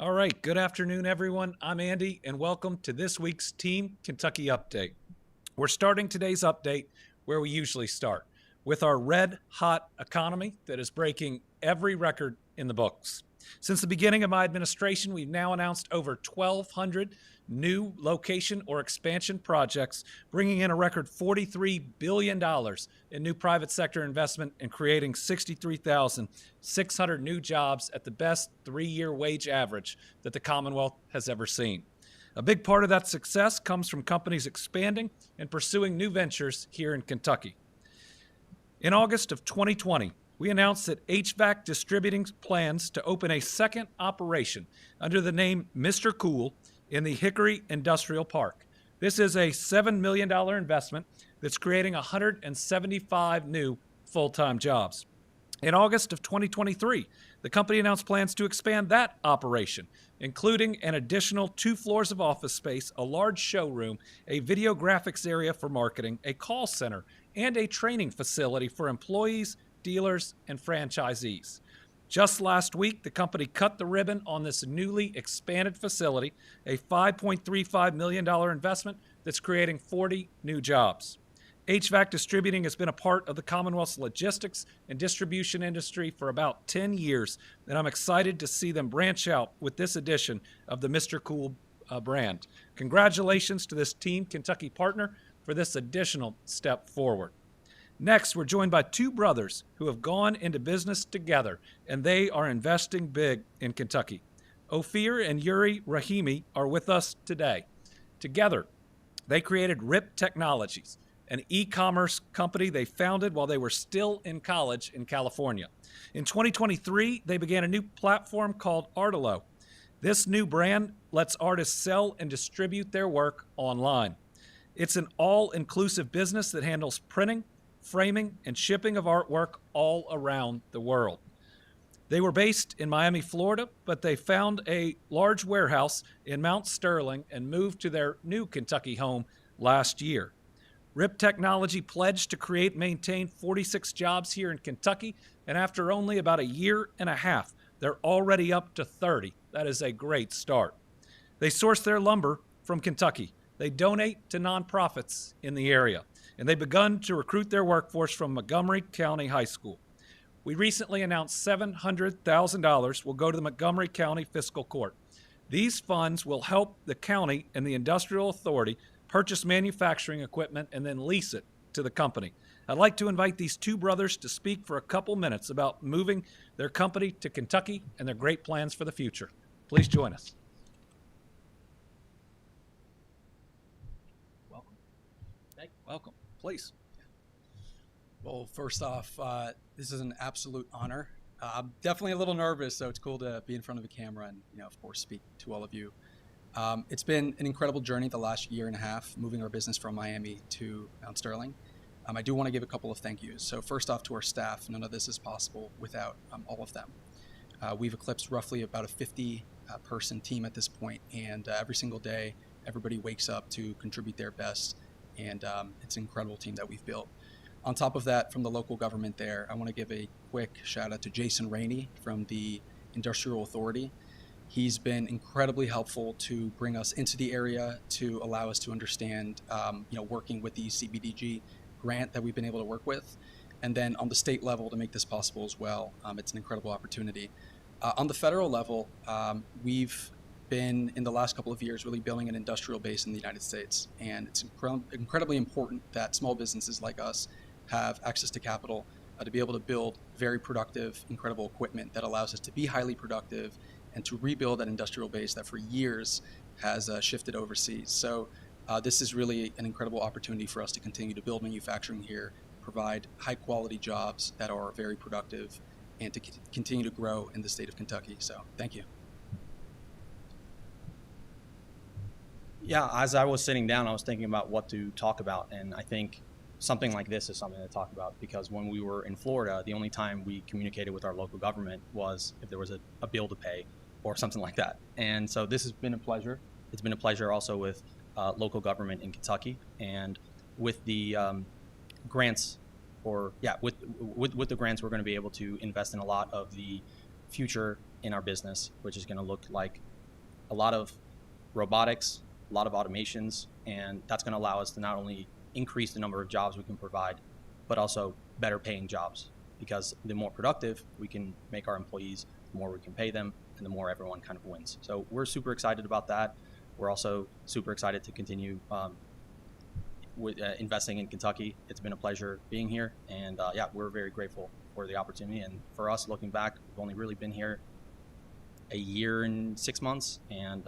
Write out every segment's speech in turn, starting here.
All right, good afternoon, everyone. I'm Andy, and welcome to this week's Team Kentucky Update. We're starting today's update where we usually start, with our red hot economy that is breaking every record in the books. Since the beginning of my administration, we've now announced over 1,200 new location or expansion projects, bringing in a record $43 billion in new private sector investment and creating 63,600 new jobs at the best 3-year wage average that the Commonwealth has ever seen. A big part of that success comes from companies expanding and pursuing new ventures here in Kentucky. In August of 2020, we announced that HVAC Distributing plans to open a second operation under the name Mr. Cool in the Hickory Industrial Park. This is a $7 million investment that's creating 175 new full-time jobs. In August of 2023, the company announced plans to expand that operation, including an additional 2 floors of office space, a large showroom, a video graphics area for marketing, a call center, and a training facility for employees, dealers, and franchisees. Just last week, the company cut the ribbon on this newly expanded facility, a $5.35 million investment that's creating 40 new jobs. HVAC Distributing has been a part of the Commonwealth's logistics and distribution industry for about 10 years, and I'm excited to see them branch out with this edition of the Mr. Cool brand. Congratulations to this Team Kentucky partner for this additional step forward. Next, we're joined by 2 brothers who have gone into business together, and they are investing big in Kentucky. Ophir and Yuri Rahimi are with us today. Together, they created RIP Technologies, an e-commerce company they founded while they were still in college in California. In 2023, they began a new platform called Artilo. This new brand lets artists sell and distribute their work online. It's an all-inclusive business that handles printing, framing, and shipping of artwork all around the world. They were based in Miami, Florida, but they found a large warehouse in Mount Sterling and moved to their new Kentucky home last year. RIP Technology pledged to create and maintain 46 jobs here in Kentucky, and after only about a year and a half, they're already up to 30. That is a great start. They source their lumber from Kentucky. They donate to nonprofits in the area, and they've begun to recruit their workforce from Montgomery County High School. We recently announced $700,000 will go to the Montgomery County Fiscal Court. These funds will help the county and the Industrial Authority purchase manufacturing equipment and then lease it to the company. I'd like to invite these 2 brothers to speak for a couple minutes about moving their company to Kentucky and their great plans for the future. Please join us. Welcome. Welcome. Please. Well, first off, this is an absolute honor. I'm definitely a little nervous, so it's cool to be in front of a camera and, of course, speak to all of you. It's been an incredible journey the last year and a half, moving our business from Miami to Mount Sterling. I do want to give a couple of thank yous. So first off, to our staff, none of this is possible without all of them. We've eclipsed roughly about a 50-person team at this point, and every single day, everybody wakes up to contribute their best, and it's an incredible team that we've built. On top of that, from the local government there, I want to give a quick shout out to Jason Rainey from the Industrial Authority. He's been incredibly helpful to bring us into the area, to allow us to understand, working with the CBDG grant that we've been able to work with. And then on the state level to make this possible as well. It's an incredible opportunity. On the federal level, we've been, in the last couple of years, really building an industrial base in the United States. And it's incredibly important that small businesses like us have access to capital to be able to build very productive, incredible equipment that allows us to be highly productive and to rebuild that industrial base that for years has shifted overseas. So this is really an incredible opportunity for us to continue to build manufacturing here, provide high quality jobs that are very productive, and to continue to grow in the state of Kentucky. So thank you. Yeah, as I was sitting down, I was thinking about what to talk about, and I think something like this is something to talk about, because when we were in Florida, the only time we communicated with our local government was if there was a bill to pay or something like that. And so this has been a pleasure. It's been a pleasure also with local government in Kentucky, and with the grants, with the grants, we're going to be able to invest in a lot of the future in our business, which is going to look like a lot of robotics, a lot of automations, and that's going to allow us to not only increase the number of jobs we can provide, but also better paying jobs, because the more productive we can make our employees, the more we can pay them, and the more everyone kind of wins. So we're super excited about that. We're also super excited to continue investing in Kentucky. It's been a pleasure being here, and yeah, we're very grateful for the opportunity. And for us, looking back, we've only really been here a year and 6 months, and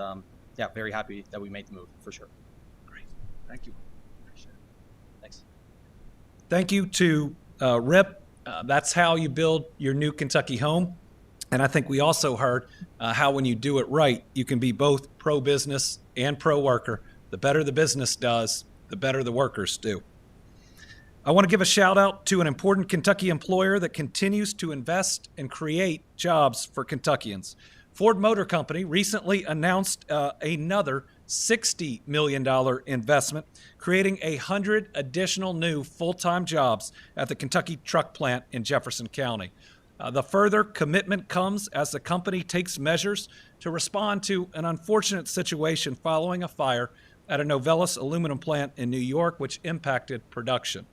yeah, very happy that we made the move for sure. Great. Thank you. Appreciate it. Thanks. Thank you to Rip. That's how you build your new Kentucky home. And I think we also heard how when you do it right, you can be both pro-business and pro-worker. The better the business does, the better the workers do. I want to give a shout out to an important Kentucky employer that continues to invest and create jobs for Kentuckians. Ford Motor Company recently announced another $60 million investment, creating 100 additional new full-time jobs at the Kentucky truck plant in Jefferson County. The further commitment comes as the company takes measures to respond to an unfortunate situation following a fire at a Novelis aluminum plant in New York, which impacted production.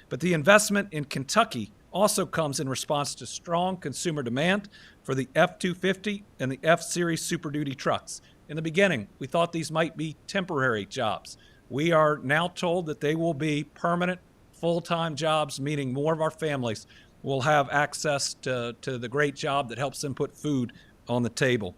But the investment in Kentucky also comes in response to strong consumer demand for the F-250 and the F-Series Super Duty trucks. In the beginning, we thought these might be temporary jobs. We are now told that they will be permanent, full-time jobs, meaning more of our families will have access to the great job that helps them put food on the table.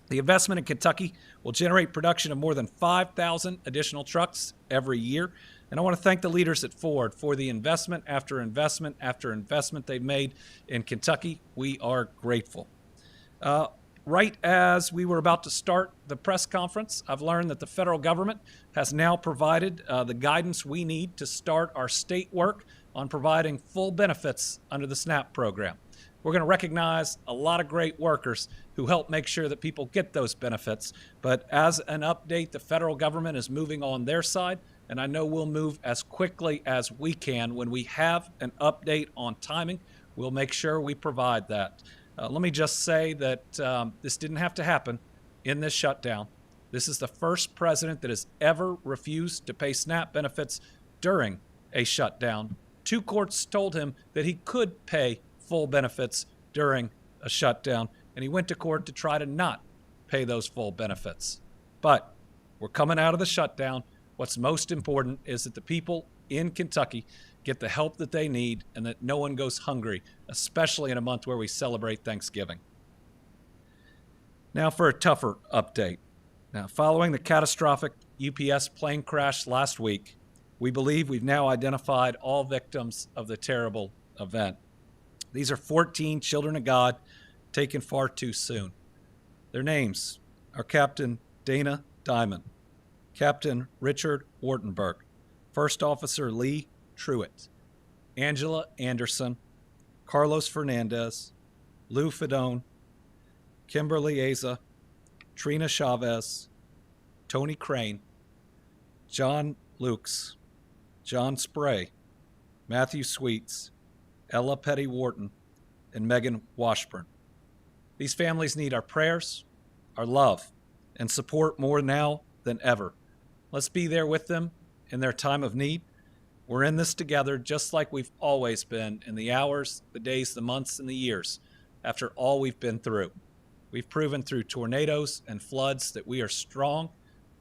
The investment in Kentucky will generate production of more than 5,000 additional trucks every year. And I want to thank the leaders at Ford for the investment after investment after investment they've made in Kentucky. We are grateful. Right as we were about to start the press conference, I've learned that the federal government has now provided the guidance we need to start our state work on providing full benefits under the SNAP program. We're going to recognize a lot of great workers who help make sure that people get those benefits. But as an update, the federal government is moving on their side, and I know we'll move as quickly as we can. When we have an update on timing, we'll make sure we provide that. Let me just say that this didn't have to happen in this shutdown. This is the first president that has ever refused to pay SNAP benefits during a shutdown. 2 courts told him that he could pay full benefits during a shutdown, and he went to court to try to not pay those full benefits. But we're coming out of the shutdown. What's most important is that the people in Kentucky get the help that they need and that no one goes hungry, especially in a month where we celebrate Thanksgiving. Now for a tougher update. Now, following the catastrophic UPS plane crash last week, we believe we've now identified all victims of the terrible event. These are 14 children of God taken far too soon. Their names are Captain Dana Diamond, Captain Richard Wartenberg, First Officer Lee Truitt, Angela Anderson, Carlos Fernandez, Lou Fedone, Kimberly Asa, Trina Chavez, Tony Crane, John Lukes, John Spray, Matthew Sweets, Ella Petty Wharton, and Megan Washburn. These families need our prayers, our love, and support more now than ever. Let's be there with them in their time of need. We're in this together just like we've always been in the hours, the days, the months, and the years after all we've been through. We've proven through tornadoes and floods that we are strong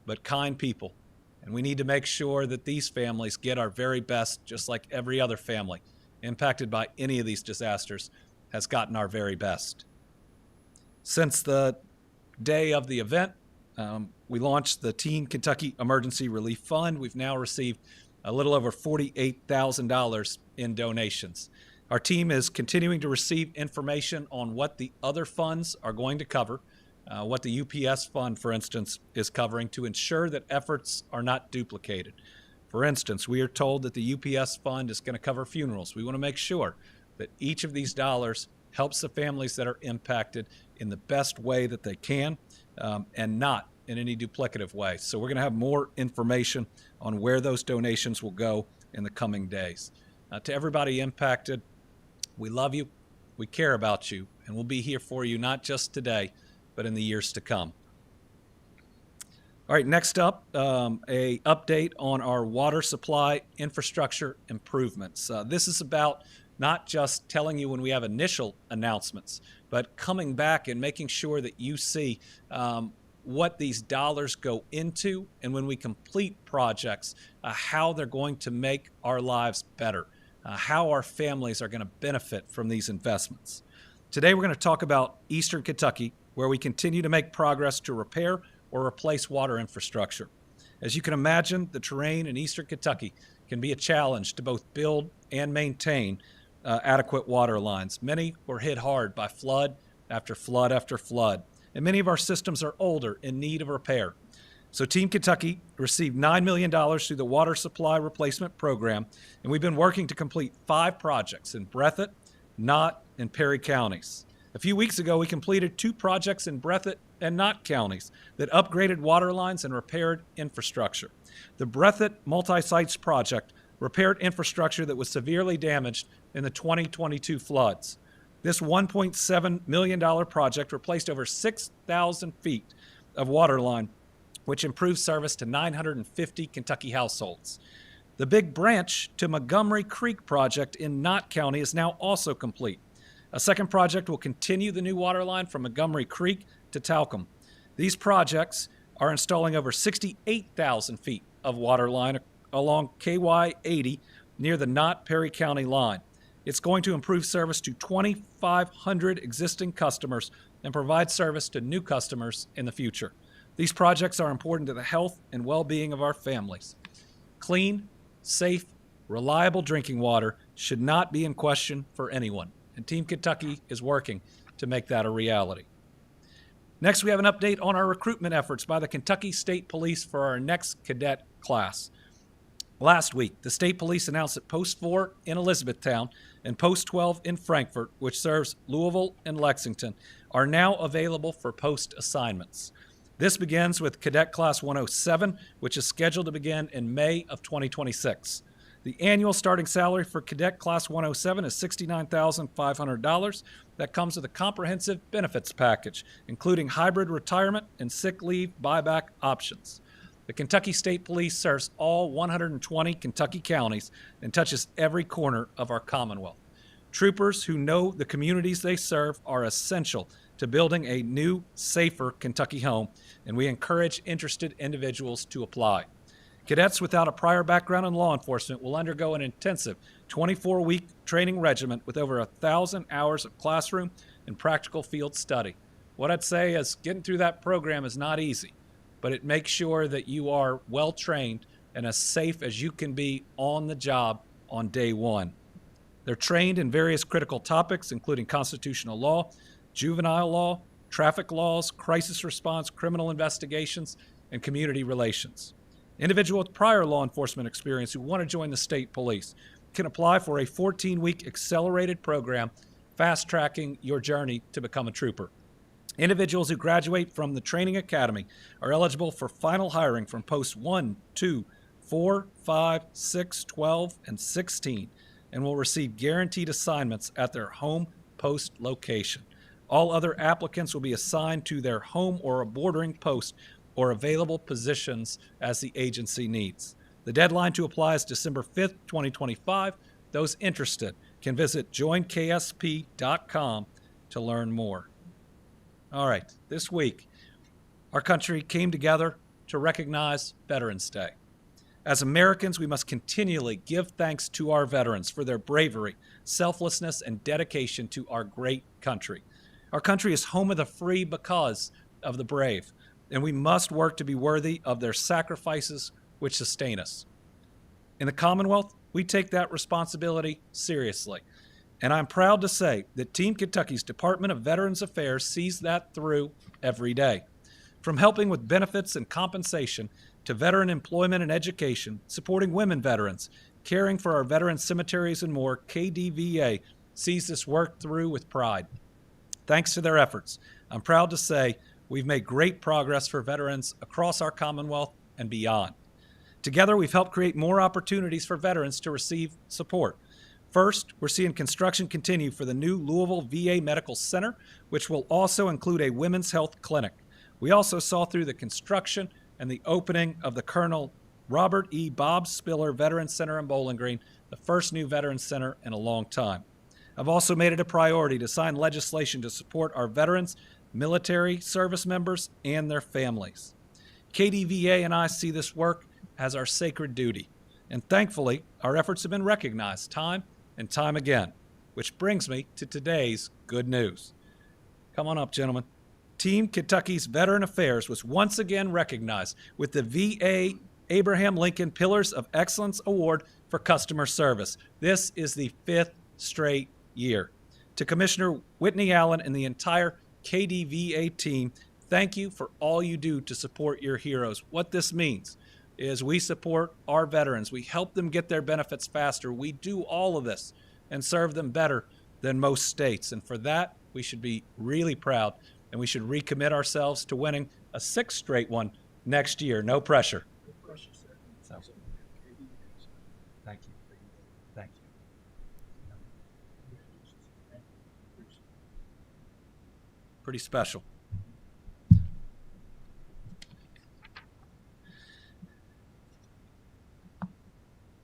but kind people, and we need to make sure that these families get our very best, just like every other family impacted by any of these disasters has gotten our very best. Since the day of the event, we launched the Teen Kentucky Emergency Relief Fund. We've now received a little over $48,000 in donations. Our team is continuing to receive information on what the other funds are going to cover, what the UPS fund, for instance, is covering to ensure that efforts are not duplicated. For instance, we are told that the UPS fund is going to cover funerals. We want to make sure that each of these dollars helps the families that are impacted in the best way that they can, and not in any duplicative way. So we're going to have more information on where those donations will go in the coming days. To everybody impacted, we love you, we care about you, and we'll be here for you not just today, but in the years to come. All right, next up, a update on our water supply infrastructure improvements. This is about not just telling you when we have initial announcements, but coming back and making sure that you see what these dollars go into, and when we complete projects, how they're going to make our lives better, how our families are going to benefit from these investments. Today, we're going to talk about Eastern Kentucky, where we continue to make progress to repair or replace water infrastructure. As you can imagine, the terrain in Eastern Kentucky can be a challenge to both build and maintain adequate water lines. Many were hit hard by flood after flood after flood, and many of our systems are older in need of repair. So Team Kentucky received $9 million through the Water Supply Replacement Program, and we've been working to complete 5 projects in Breathitt, Knott, and Perry counties. A few weeks ago, we completed 2 projects in Breathitt and Knott counties that upgraded water lines and repaired infrastructure. The Breathitt Multi-Sites project repaired infrastructure that was severely damaged in the 2022 floods. This $1.7 million project replaced over 6,000 feet of water line, which improved service to 950 Kentucky households. The Big Branch to Montgomery Creek project in Knott County is now also complete. A second project will continue the new water line from Montgomery Creek to Talcum. These projects are installing over 68,000 feet of water line along KY 80 near the Knott Perry County line. It's going to improve service to 2,500 existing customers and provide service to new customers in the future. These projects are important to the health and well-being of our families. Clean, safe, reliable drinking water should not be in question for anyone, and Team Kentucky is working to make that a reality. Next, we have an update on our recruitment efforts by the Kentucky State Police for our next cadet class. Last week, the State Police announced that Post 4 in Elizabethtown and Post 12 in Frankfort, which serves Louisville and Lexington, are now available for post assignments. This begins with Cadet Class 107, which is scheduled to begin in May of 2026. The annual starting salary for Cadet Class 107 is $69,500. That comes with a comprehensive benefits package, including hybrid retirement and sick leave buyback options. The Kentucky State Police serves all 120 Kentucky counties and touches every corner of our Commonwealth. Troopers who know the communities they serve are essential to building a new, safer Kentucky home, and we encourage interested individuals to apply. Cadets without a prior background in law enforcement will undergo an intensive 24-week training regimen with over 1,000 hours of classroom and practical field study. What I'd say is getting through that program is not easy, but it makes sure that you are well trained and as safe as you can be on the job on day one. They're trained in various critical topics, including constitutional law, juvenile law, traffic laws, crisis response, criminal investigations, and community relations. Individuals with prior law enforcement experience who want to join the state police can apply for a 14-week accelerated program, fast-tracking your journey to become a trooper. Individuals who graduate from the training academy are eligible for final hiring from posts 1, 2, 4, 5, 6, 12, and 16, and will receive guaranteed assignments at their home post location. All other applicants will be assigned to their home or a bordering post or available positions as the agency needs. The deadline to apply is December 5th, 2025. Those interested can visit joinksp.com to learn more. All right, this week, our country came together to recognize Veterans Day. As Americans, we must continually give thanks to our veterans for their bravery, selflessness, and dedication to our great country. Our country is home of the free because of the brave, and we must work to be worthy of their sacrifices which sustain us. In the Commonwealth, we take that responsibility seriously, and I'm proud to say that Team Kentucky's Department of Veterans Affairs sees that through every day. From helping with benefits and compensation to veteran employment and education, supporting women veterans, caring for our veteran cemeteries and more, KDVA sees this work through with pride. Thanks to their efforts, I'm proud to say we've made great progress for veterans across our Commonwealth and beyond. Together, we've helped create more opportunities for veterans to receive support. First, we're seeing construction continue for the new Louisville VA Medical Center, which will also include a women's health clinic. We also saw through the construction and the opening of the Colonel Robert E. Bob Spiller Veterans Center in Bowling Green, the first new Veterans Center in a long time. I've also made it a priority to sign legislation to support our veterans, military service members, and their families. KDVA and I see this work as our sacred duty, and thankfully, our efforts have been recognized time and time again, which brings me to today's good news. Come on up, gentlemen. Team Kentucky's Veteran Affairs was once again recognized with the VA Abraham Lincoln Pillars of Excellence Award for Customer Service. This is the 5th straight year. To Commissioner Whitney Allen and the entire KDVA team, thank you for all you do to support your heroes. What this means is we support our veterans. We help them get their benefits faster. We do all of this and serve them better than most states. And for that, we should be really proud, and we should recommit ourselves to winning a 6th straight one next year. No pressure. So, thank you. Thank you. Pretty special.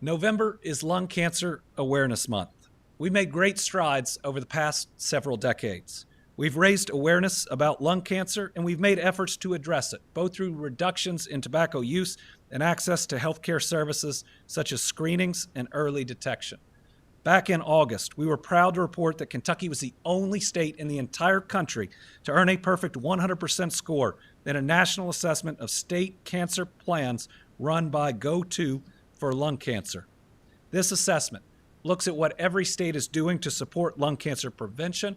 November is Lung Cancer Awareness Month. We made great strides over the past several decades. We've raised awareness about lung cancer, and we've made efforts to address it, both through reductions in tobacco use and access to healthcare services such as screenings and early detection. Back in August, we were proud to report that Kentucky was the only state in the entire country to earn a perfect 100% score in a national assessment of state cancer plans run by GO2 for lung cancer. This assessment looks at what every state is doing to support lung cancer prevention,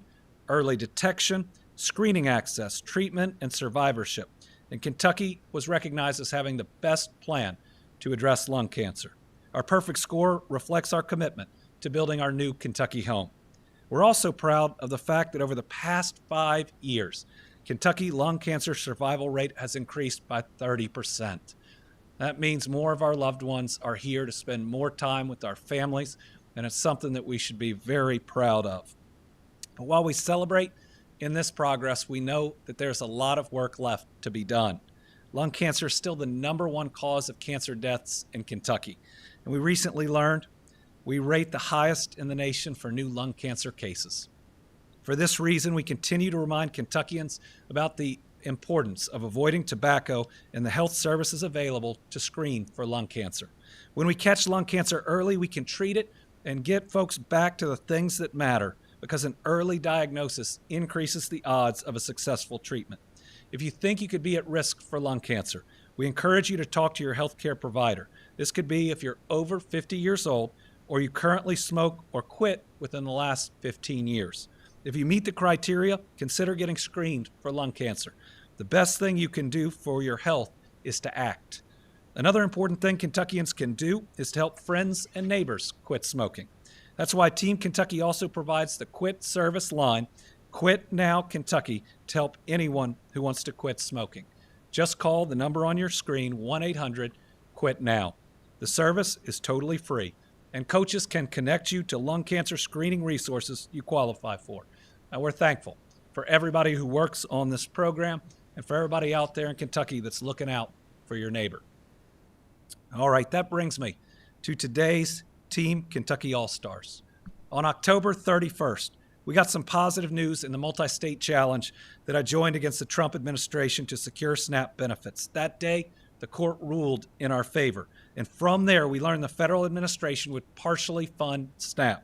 early detection, screening access, treatment, and survivorship. And Kentucky was recognized as having the best plan to address lung cancer. Our perfect score reflects our commitment to building our new Kentucky home. We're also proud of the fact that over the past 5 years, Kentucky lung cancer survival rate has increased by 30%. That means more of our loved ones are here to spend more time with our families, and it's something that we should be very proud of. But while we celebrate in this progress, we know that there's a lot of work left to be done. Lung cancer is still the #1 cause of cancer deaths in Kentucky, and we recently learned we rate the highest in the nation for new lung cancer cases. For this reason, we continue to remind Kentuckians about the importance of avoiding tobacco and the health services available to screen for lung cancer. When we catch lung cancer early, we can treat it and get folks back to the things that matter, because an early diagnosis increases the odds of a successful treatment. If you think you could be at risk for lung cancer, we encourage you to talk to your healthcare provider. This could be if you're over 50 years old or you currently smoke or quit within the last 15 years. If you meet the criteria, consider getting screened for lung cancer. The best thing you can do for your health is to act. Another important thing Kentuckians can do is to help friends and neighbors quit smoking. That's why Team Kentucky also provides the Quit Service line, Quit Now Kentucky, to help anyone who wants to quit smoking. Just call the number on your screen, 1-800-QUIT-NOW. The service is totally free, and coaches can connect you to lung cancer screening resources you qualify for. Now, we're thankful for everybody who works on this program and for everybody out there in Kentucky that's looking out for your neighbor. All right, that brings me to today's Team Kentucky All-Stars. On October 31st, we got some positive news in the multi-state challenge that I joined against the Trump administration to secure SNAP benefits. That day, the court ruled in our favor, and from there, we learned the federal administration would partially fund SNAP.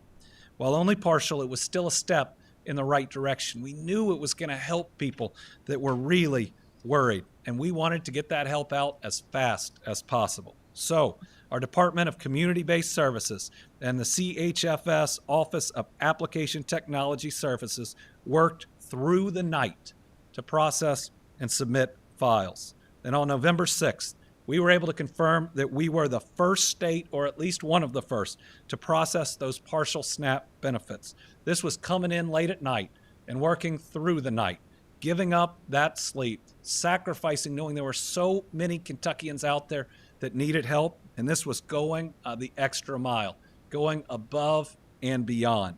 While only partial, it was still a step in the right direction. We knew it was going to help people that were really worried, and we wanted to get that help out as fast as possible. So, our Department of Community-Based Services and the CHFS Office of Application Technology Services worked through the night to process and submit files. And on November 6th, we were able to confirm that we were the first state, or at least one of the first, to process those partial SNAP benefits. This was coming in late at night and working through the night, giving up that sleep, sacrificing, knowing there were so many Kentuckians out there that needed help, and this was going the extra mile, going above and beyond.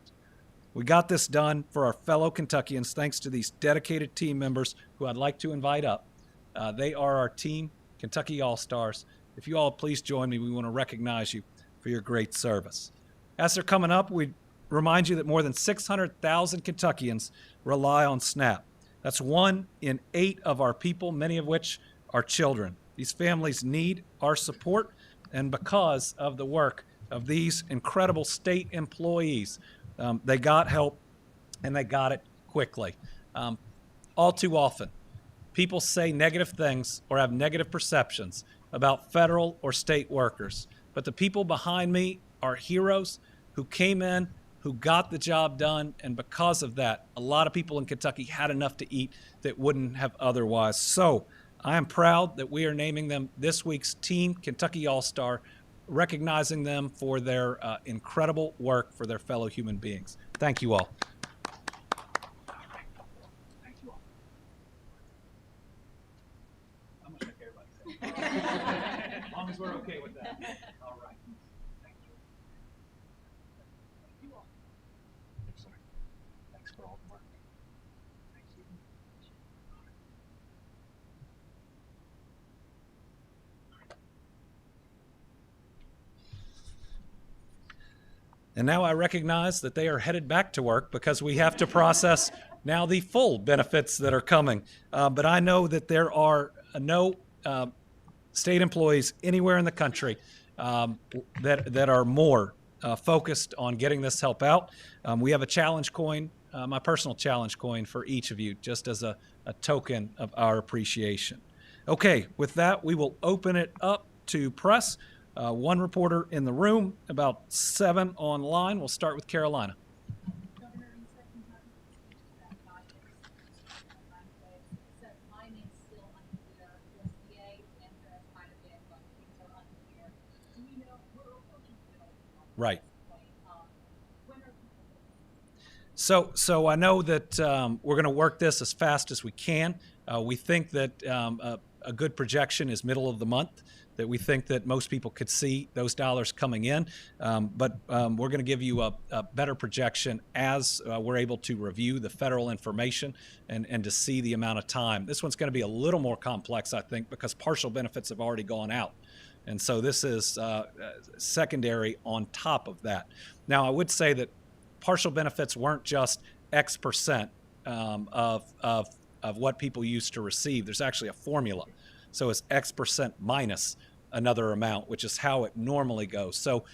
We got this done for our fellow Kentuckians thanks to these dedicated team members who I'd like to invite up. They are our Team Kentucky All-Stars. If you all please join me, we want to recognize you for your great service. As they're coming up, we remind you that more than 600,000 Kentuckians rely on SNAP. That's 1 in 8 of our people, many of which are children. These families need our support, and because of the work of these incredible state employees, they got help and they got it quickly. All too often, people say negative things or have negative perceptions about federal or state workers, but the people behind me are heroes who came in, who got the job done, and because of that, a lot of people in Kentucky had enough to eat that wouldn't have otherwise. So I am proud that we are naming them this week's Team Kentucky All-Star, recognizing them for their incredible work for their fellow human beings. Thank you all. As long as we're okay with that. All right. Thank you. Thank you all. Sorry. Thanks for all the work. Thank you. And now I recognize that they are headed back to work because we have to process now the full benefits that are coming. But I know that there are no state employees anywhere in the country that are more focused on getting this help out. We have a challenge coin, my personal challenge coin for each of you, just as a token of our appreciation. Okay, with that, we will open it up to press. 1 reporter in the room, about 7 online. We'll start with Carolina. Governor, you said Kentucky that guidance on Wednesday. It says timing still unclear. USDA answer has kind of been, but things are unclear. Do we know we're approaching the middle of the month? Right. When are people So I know that we're going to work this as fast as we can. We think that a good projection is middle of the month, that we think that most people could see those dollars coming in. But we're going to give you a better projection as we're able to review the federal information and to see the amount of time. This one's going to be a little more complex, I think, because partial benefits have already gone out. And so this is secondary on top of that. Now, I would say that partial benefits weren't just X percent of what people used to receive. There's actually a formula. So it's X percent minus another amount, which is how it normally goes. So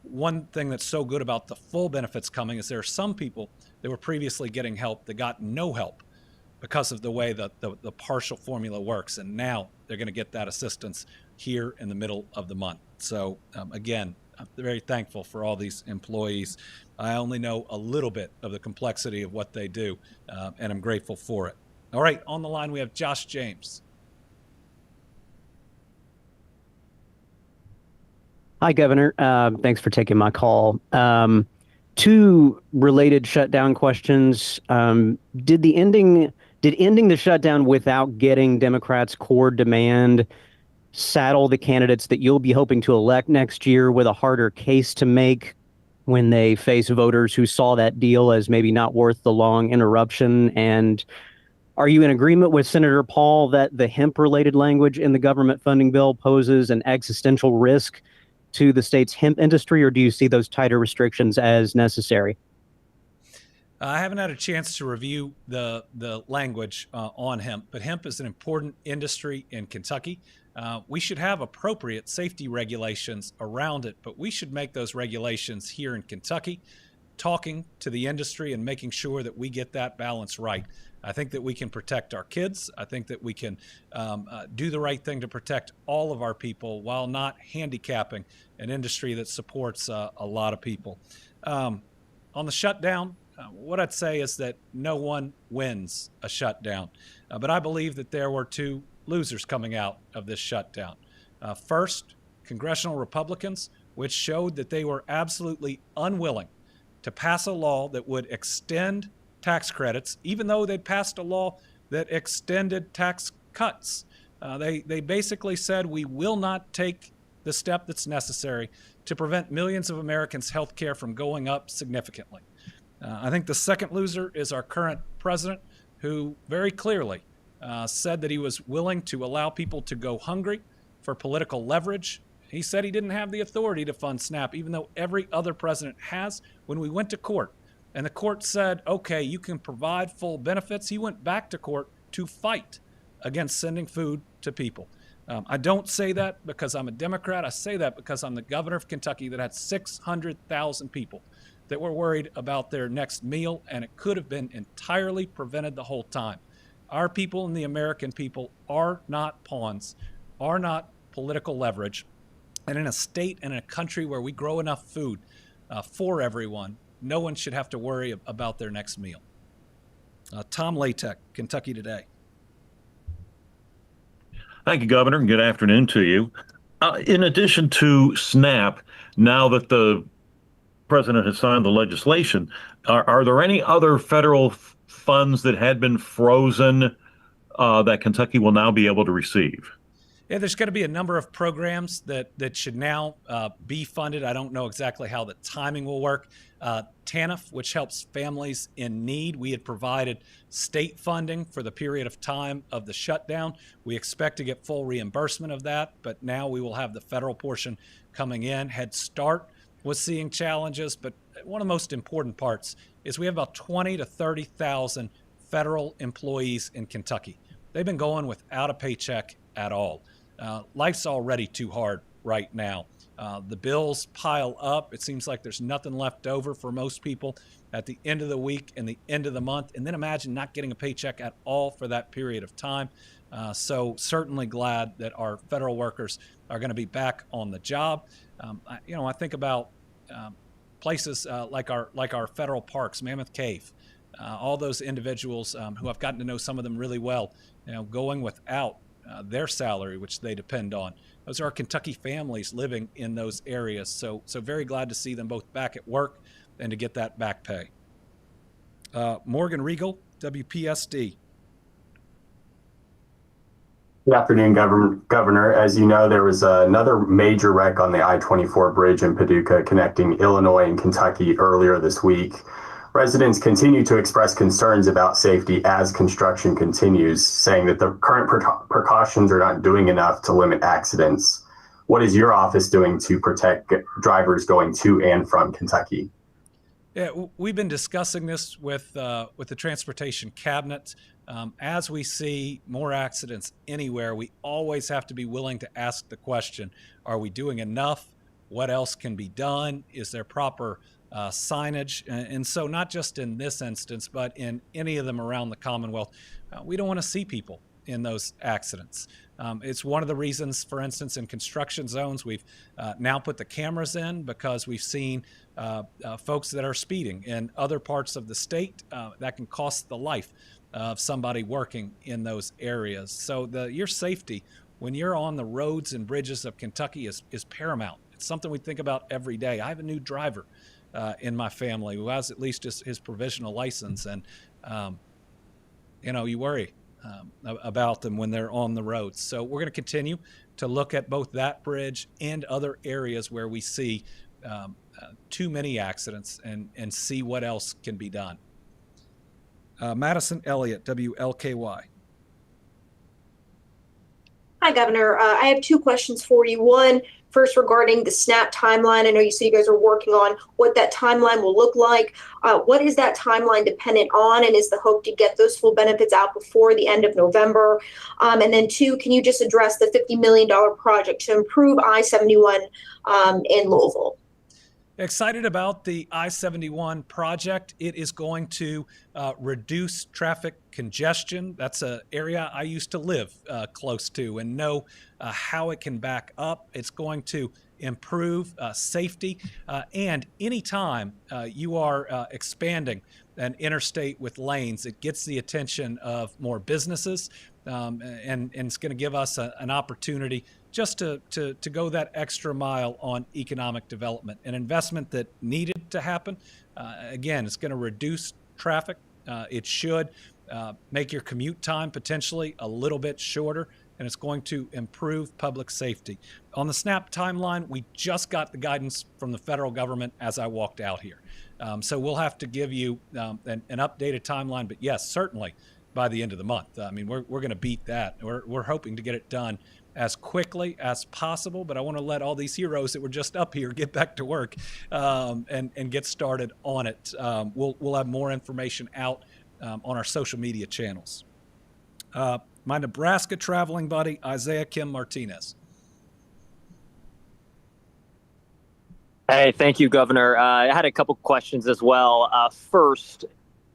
one thing that's so good about the full benefits coming is there are some people that were previously getting help that got no help because of the way that the partial formula works. And now they're going to get that assistance here in the middle of the month. So again, I'm very thankful for all these employees. I only know a little bit of the complexity of what they do, and I'm grateful for it. All right, on the line we have Josh James. Hi, Governor. Thanks for taking my call. 2 related shutdown questions. Did ending the shutdown without getting Democrats' core demand saddle the candidates that you'll be hoping to elect next year with a harder case to make when they face voters who saw that deal as maybe not worth the long interruption? And are you in agreement with Senator Paul that the hemp-related language in the government funding bill poses an existential risk to the state's hemp industry, or do you see those tighter restrictions as necessary? I haven't had a chance to review the language on hemp, but hemp is an important industry in Kentucky. We should have appropriate safety regulations around it, but we should make those regulations here in Kentucky, talking to the industry and making sure that we get that balance right. I think that we can protect our kids. I think that we can do the right thing to protect all of our people while not handicapping an industry that supports a lot of people. On the shutdown, what I'd say is that no one wins a shutdown. But I believe that there were 2 losers coming out of this shutdown. First, congressional Republicans, which showed that they were absolutely unwilling to pass a law that would extend tax credits, even though they'd passed a law that extended tax cuts. They basically said, we will not take the step that's necessary to prevent millions of Americans' health care from going up significantly. I think the second loser is our current president, who very clearly said that he was willing to allow people to go hungry for political leverage. He said he didn't have the authority to fund SNAP, even though every other president has. When we went to court and the court said, okay, you can provide full benefits, he went back to court to fight against sending food to people. I don't say that because I'm a Democrat. I say that because I'm the governor of Kentucky that had 600,000 people that were worried about their next meal, and it could have been entirely prevented the whole time. Our people and the American people are not pawns, are not political leverage. And in a state and in a country where we grow enough food for everyone, no one should have to worry about their next meal. Tom Latek, Kentucky Today. Thank you, Governor, and good afternoon to you. In addition to SNAP, now that the president has signed the legislation, are there any other federal funds that had been frozen that Kentucky will now be able to receive? Yeah, there's going to be a number of programs that should now be funded. I don't know exactly how the timing will work. TANF, which helps families in need, we had provided state funding for the period of time of the shutdown. We expect to get full reimbursement of that, but now we will have the federal portion coming in. Head Start was seeing challenges, but one of the most important parts is we have about 20 to 30,000 federal employees in Kentucky. They've been going without a paycheck at all. Life's already too hard right now. The bills pile up. It seems like there's nothing left over for most people at the end of the week and the end of the month. And then imagine not getting a paycheck at all for that period of time. So certainly glad that our federal workers are going to be back on the job. I think about places like our federal parks, Mammoth Cave, all those individuals who I've gotten to know some of them really well, going without their salary, which they depend on. Those are our Kentucky families living in those areas. So very glad to see them both back at work and to get that back pay. Morgan Regal, WPSD. Good afternoon, Governor. As you know, there was another major wreck on the I-24 bridge in Paducah connecting Illinois and Kentucky earlier this week. Residents continue to express concerns about safety as construction continues, saying that the current precautions are not doing enough to limit accidents. What is your office doing to protect drivers going to and from Kentucky? Yeah, we've been discussing this with the Transportation Cabinet. As we see more accidents anywhere, we always have to be willing to ask the question, are we doing enough? What else can be done? Is there proper signage? And so not just in this instance, but in any of them around the Commonwealth, we don't want to see people in those accidents. It's one of the reasons, for instance, in construction zones, we've now put the cameras in because we've seen folks that are speeding in other parts of the state that can cost the life of somebody working in those areas. So your safety when you're on the roads and bridges of Kentucky is paramount. It's something we think about every day. I have a new driver in my family who has at least his provisional license, and you worry about them when they're on the roads. So we're going to continue to look at both that bridge and other areas where we see too many accidents and see what else can be done. Madison Elliott, WLKY. Hi, Governor. I have two questions for you. One, first regarding the SNAP timeline. I know you say you guys are working on what that timeline will look like. What is that timeline dependent on, and is the hope to get those full benefits out before the end of November? And then two, can you just address the $50 million project to improve I-71 in Louisville? Excited about the I-71 project. It is going to reduce traffic congestion. That's an area I used to live close to and know how it can back up. It's going to improve safety. And anytime you are expanding an interstate with lanes, it gets the attention of more businesses, and it's going to give us an opportunity just to go that extra mile on economic development, an investment that needed to happen. Again, it's going to reduce traffic. It should make your commute time potentially a little bit shorter, and it's going to improve public safety. On the SNAP timeline, we just got the guidance from the federal government as I walked out here. So we'll have to give you an updated timeline, but yes, certainly by the end of the month. I mean, we're going to beat that. We're hoping to get it done as quickly as possible, but I want to let all these heroes that were just up here get back to work and get started on it. We'll have more information out on our social media channels. My Nebraska traveling buddy, Isaiah Kim Martinez. Hey, thank you, Governor. I had a couple questions as well. First,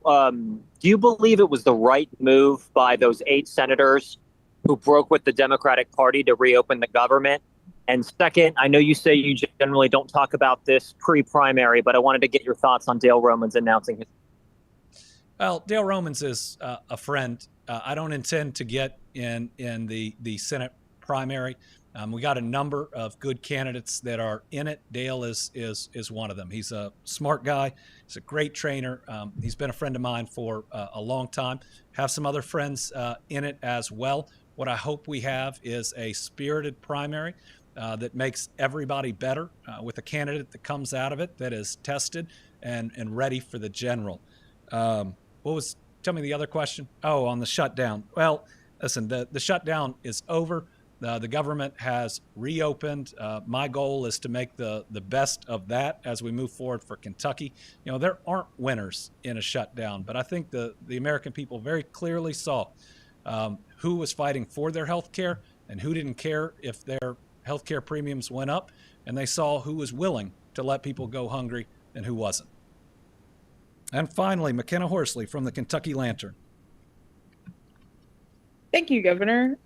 do you believe it was the right move by those 8 senators who broke with the Democratic Party to reopen the government? And second, I know you say you generally don't talk about this pre-primary, but I wanted to get your thoughts on Dale Romans announcing his. Well, Dale Romans is a friend. I don't intend to get in the Senate primary. We got a number of good candidates that are in it. Dale is one of them. He's a smart guy. He's a great trainer. He's been a friend of mine for a long time. Have some other friends in it as well. What I hope we have is a spirited primary that makes everybody better with a candidate that comes out of it that is tested and ready for the general. Tell me the other question. Oh, on the shutdown. Well, listen, the shutdown is over. The government has reopened. My goal is to make the best of that as we move forward for Kentucky. You know, there aren't winners in a shutdown, but I think the American people very clearly saw who was fighting for their health care and who didn't care if their health care premiums went up, and they saw who was willing to let people go hungry and who wasn't. And finally, McKenna Horsley from the Kentucky Lantern. Thank you, Governor.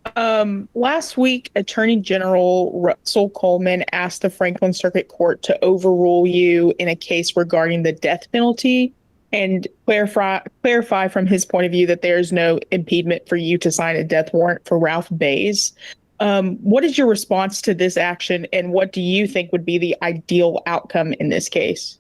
Last week, Attorney General Russell Coleman asked the Franklin Circuit Court to overrule you in a case regarding the death penalty and clarify from his point of view that there is no impediment for you to sign a death warrant for Ralph Bays. What is your response to this action, and what do you think would be the ideal outcome in this case?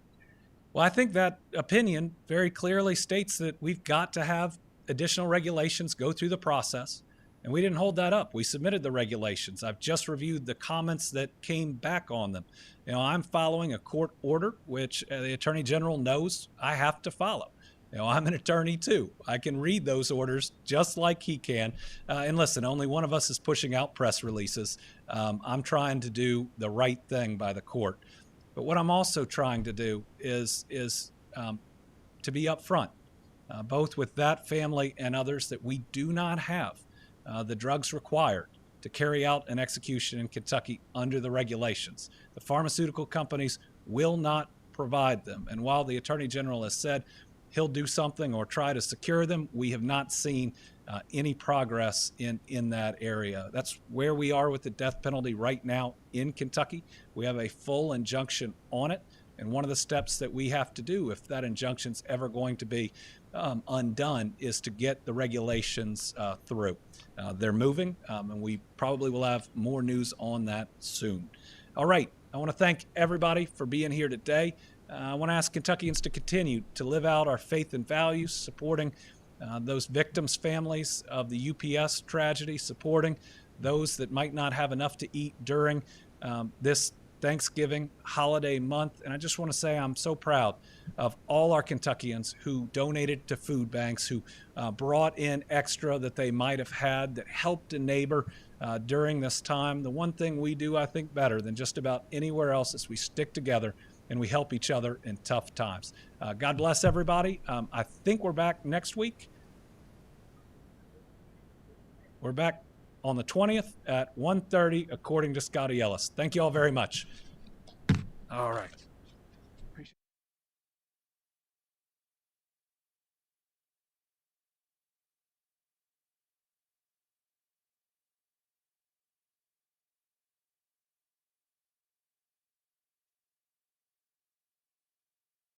Well, I think that opinion very clearly states that we've got to have additional regulations go through the process, and we didn't hold that up. We submitted the regulations. I've just reviewed the comments that came back on them. You know, I'm following a court order, which the Attorney General knows I have to follow. You know, I'm an attorney too. I can read those orders just like he can. And listen, only one of us is pushing out press releases. I'm trying to do the right thing by the court. But what I'm also trying to do is to be upfront, both with that family and others, that we do not have the drugs required to carry out an execution in Kentucky under the regulations. The pharmaceutical companies will not provide them. And while the Attorney General has said he'll do something or try to secure them, we have not seen any progress in that area. That's where we are with the death penalty right now in Kentucky. We have a full injunction on it. And one of the steps that we have to do, if that injunction's ever going to be undone, is to get the regulations through. They're moving, and we probably will have more news on that soon. All right, I want to thank everybody for being here today. I want to ask Kentuckians to continue to live out our faith and values, supporting those victims' families of the UPS tragedy, supporting those that might not have enough to eat during this Thanksgiving holiday month. And I just want to say I'm so proud of all our Kentuckians who donated to food banks, who brought in extra that they might have had, that helped a neighbor during this time. The one thing we do, I think, better than just about anywhere else is we stick together and we help each other in tough times. God bless everybody. I think we're back next week. We're back on the 20th at 1:30, according to Scotty Ellis. Thank you all very much. All right.